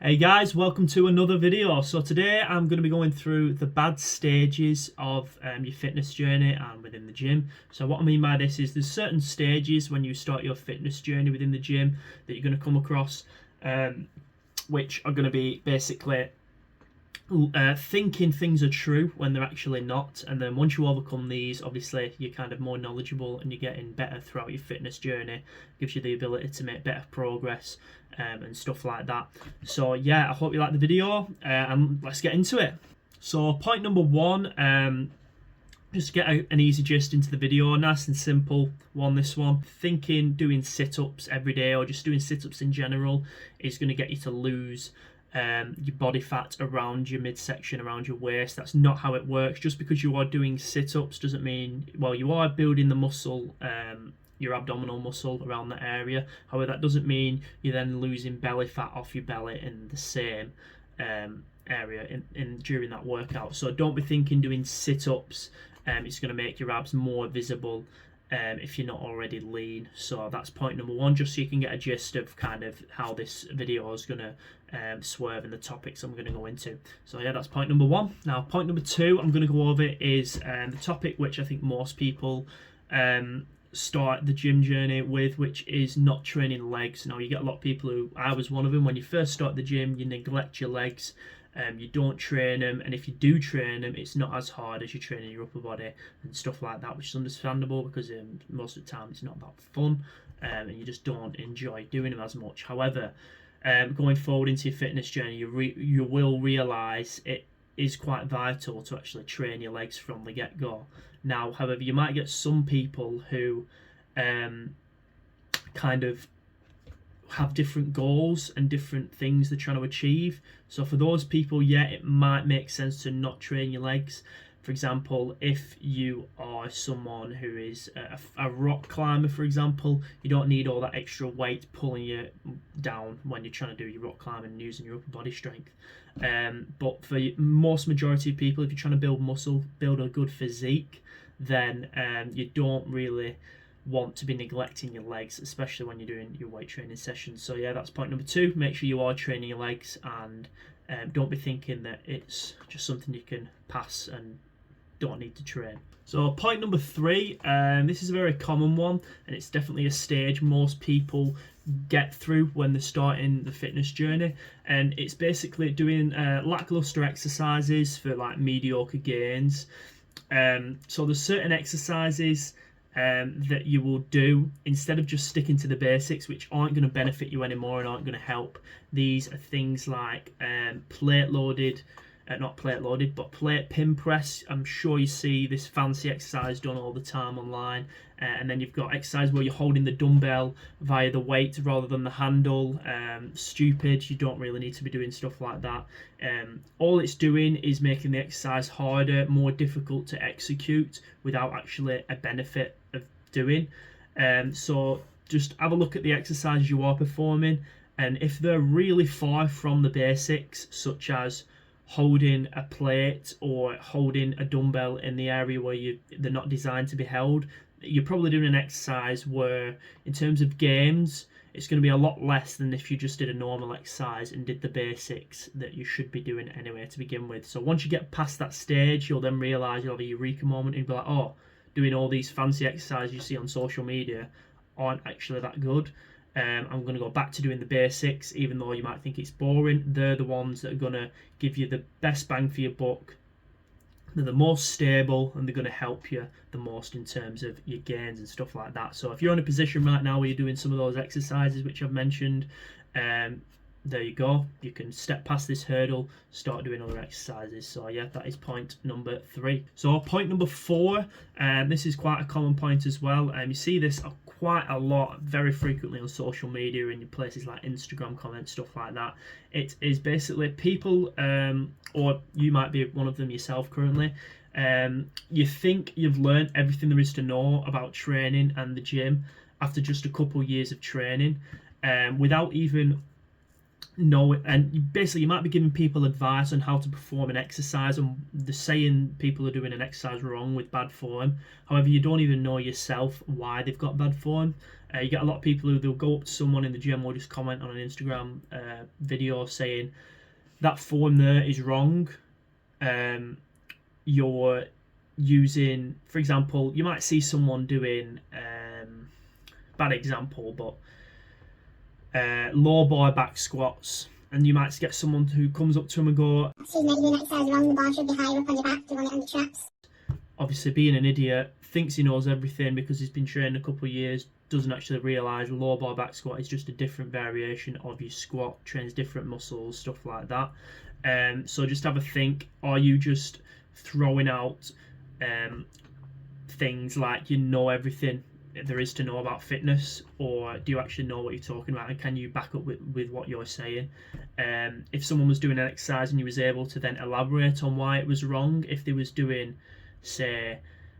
Hey guys, welcome to another video. So today I'm going to be going through the bad stages of your fitness journey and within the gym. So what I mean by this is there's certain stages when you start your fitness journey within the gym that you're going to come across, which are going to be basically thinking things are true when they're actually not. And then once you overcome these, obviously you're kind of more knowledgeable and you're getting better throughout your fitness journey. Gives you the ability to make better progress and stuff like that. So yeah, I hope you like the video and let's get into it. So point number one, just get an easy gist into the video, nice and simple one. This one, thinking doing sit-ups every day or just doing sit-ups in general is going to get you to lose your body fat around your midsection, around your waist. That's not how it works. Just because you are doing sit-ups doesn't mean, well, you are building the muscle, your abdominal muscle around that area. However, that doesn't mean you're then losing belly fat off your belly in the same area in during that workout. So don't be thinking doing sit-ups it's going to make your abs more visible if you're not already lean. So that's point number one, just so you can get a gist of kind of how this video is going to swerve in the topics I'm going to go into. So yeah, that's point number one. Now point number two I'm going to go over is the topic which I think most people start the gym journey with, which is not training legs. Now you get a lot of people who, I was one of them, when you first start the gym you neglect your legs. You don't train them, and if you do train them, it's not as hard as you're training your upper body and stuff like that, which is understandable because most of the time it's not that fun and you just don't enjoy doing them as much. However, going forward into your fitness journey, you will realise it is quite vital to actually train your legs from the get-go. Now, however, you might get some people who kind of have different goals and different things they're trying to achieve. So for those people, yeah, it might make sense to not train your legs. For example, if you are someone who is a rock climber, for example, you don't need all that extra weight pulling you down when you're trying to do your rock climbing and using your upper body strength. But for most majority of people, if you're trying to build muscle, build a good physique, then you don't really want to be neglecting your legs, especially when you're doing your weight training sessions. So yeah, that's point number two. Make sure you are training your legs and don't be thinking that it's just something you can pass and don't need to train. So point number three, this is a very common one, and it's definitely a stage most people get through when they're starting the fitness journey, and it's basically doing lackluster exercises for like mediocre gains. So there's certain exercises that you will do instead of just sticking to the basics, which aren't going to benefit you anymore and aren't going to help. These are things like plate pin press. I'm sure you see this fancy exercise done all the time online. And then you've got exercise where you're holding the dumbbell via the weight rather than the handle. Stupid. You don't really need to be doing stuff like that. All it's doing is making the exercise harder, more difficult to execute without actually a benefit of doing. So just have a look at the exercises you are performing, and if they're really far from the basics, such as holding a plate or holding a dumbbell in the area where they're not designed to be held, you're probably doing an exercise where, in terms of gains, it's going to be a lot less than if you just did a normal exercise and did the basics that you should be doing anyway to begin with. So once you get past that stage, you'll then realise, you'll have a eureka moment and be like, oh, doing all these fancy exercises you see on social media aren't actually that good. I'm going to go back to doing the basics, even though you might think it's boring. They're the ones that are going to give you the best bang for your buck. They're the most stable, and they're going to help you the most in terms of your gains and stuff like that. So if you're in a position right now where you're doing some of those exercises which I've mentioned, there you go. You can step past this hurdle, start doing other exercises. So yeah, that is point number three. So point number four, this is quite a common point as well. You see this quite a lot, very frequently on social media and in places like Instagram comments, stuff like that. It is basically people, or you might be one of them yourself currently, you think you've learned everything there is to know about training and the gym after just a couple years of training, without even know it, and basically you might be giving people advice on how to perform an exercise, and they're saying people are doing an exercise wrong with bad form. However, you don't even know yourself why they've got bad form. You get a lot of people who they'll go up to someone in the gym or just comment on an Instagram video saying that form there is wrong. You're using, for example, you might see someone doing bad example, but low bar back squats, and you might get someone who comes up to him and go, "Excuse me, you're doing exercise wrong, the bar should be higher up on your back, do you want it on the traps?" Obviously being an idiot, thinks he knows everything because he's been training a couple of years, doesn't actually realise low bar back squat is just a different variation of your squat, trains different muscles, stuff like that. So just have a think, are you just throwing out things like you know everything there is to know about fitness, or do you actually know what you're talking about, and can you back up with what you're saying? If someone was doing an exercise and you was able to then elaborate on why it was wrong, if they was doing, say,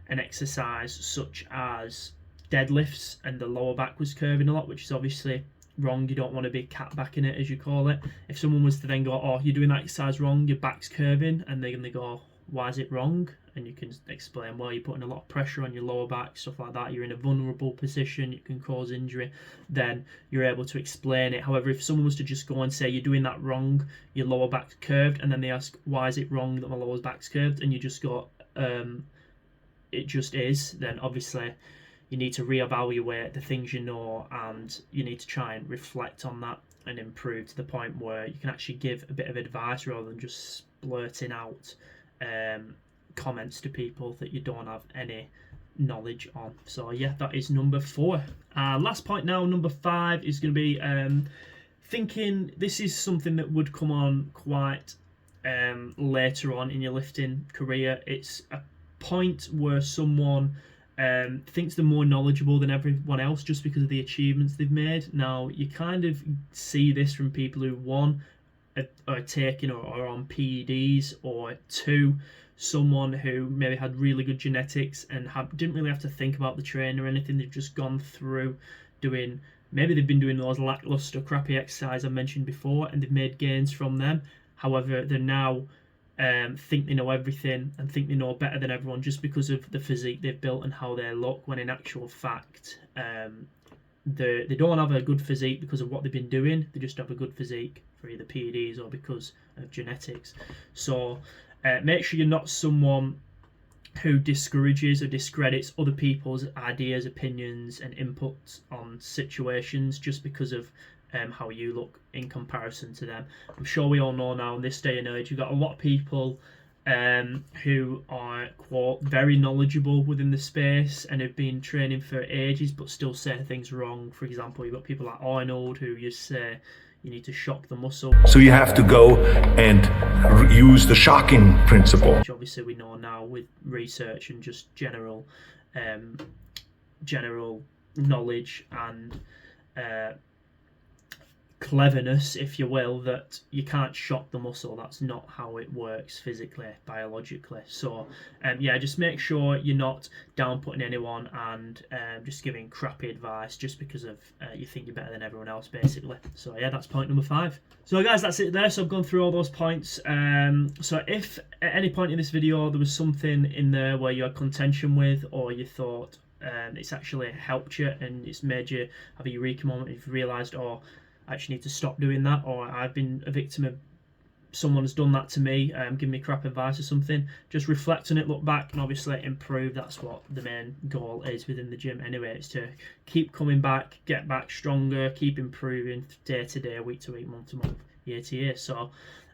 an exercise such as deadlifts and the lower back was curving a lot, which is obviously wrong, you don't want to be cat backing it, as you call it. If someone was to then go, oh, you're doing that exercise wrong, your back's curving, and they're going to go, why is it wrong? And you can explain, well, you're putting a lot of pressure on your lower back, stuff like that, you're in a vulnerable position, it can cause injury, then you're able to explain it. However, if someone was to just go and say, you're doing that wrong, your lower back's curved, and then they ask, why is it wrong that my lower back's curved, and you just go, it just is, then obviously you need to reevaluate the things you know, and you need to try and reflect on that and improve to the point where you can actually give a bit of advice rather than just blurting out comments to people that you don't have any knowledge on. So yeah, that is number 4. Last point now, number 5 is going to be thinking. This is something that would come on quite later on in your lifting career. It's a point where someone thinks they're more knowledgeable than everyone else just because of the achievements they've made. Now, you kind of see this from people who, one, are taking or are on PEDs, or 2, someone who maybe had really good genetics and didn't really have to think about the trainer or anything. They've just gone through doing, maybe they've been doing those lackluster, crappy exercise I mentioned before, and they've made gains from them. However, they're now think they know everything and think they know better than everyone just because of the physique they've built and how they look, when in actual fact they don't have a good physique because of what they've been doing. They just have a good physique for either PEDs or because of genetics. So make sure you're not someone who discourages or discredits other people's ideas, opinions and inputs on situations just because of how you look in comparison to them. I'm sure we all know now in this day and age, you've got a lot of people who are, quote, very knowledgeable within the space and have been training for ages but still say things wrong. For example, you've got people like Arnold who just say you need to shock the muscle. So you have to go and use the shocking principle. Which obviously we know now with research and just general knowledge and cleverness, if you will, that you can't shock the muscle. That's not how it works physically, biologically. So yeah, just make sure you're not down putting anyone and just giving crappy advice just because of you think you're better than everyone else, basically. So yeah, that's point number 5. So guys, that's it there. So I've gone through all those points. So if at any point in this video there was something in there where you had contention with, or you thought it's actually helped you and it's made you have a eureka moment, you've realised, oh, I actually need to stop doing that, or I've been a victim of someone has done that to me, give me crap advice or something, just reflect on it, look back and obviously improve. That's what the main goal is within the gym anyway. It's to keep coming back, get back stronger, keep improving day to day, week to week, month to month, year to year. So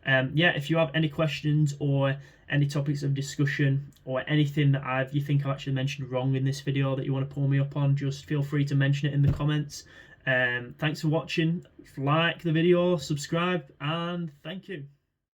yeah, if you have any questions or any topics of discussion or anything that you think I've actually mentioned wrong in this video that you want to pull me up on, just feel free to mention it in the comments. Thanks for watching. Like the video, subscribe, and thank you.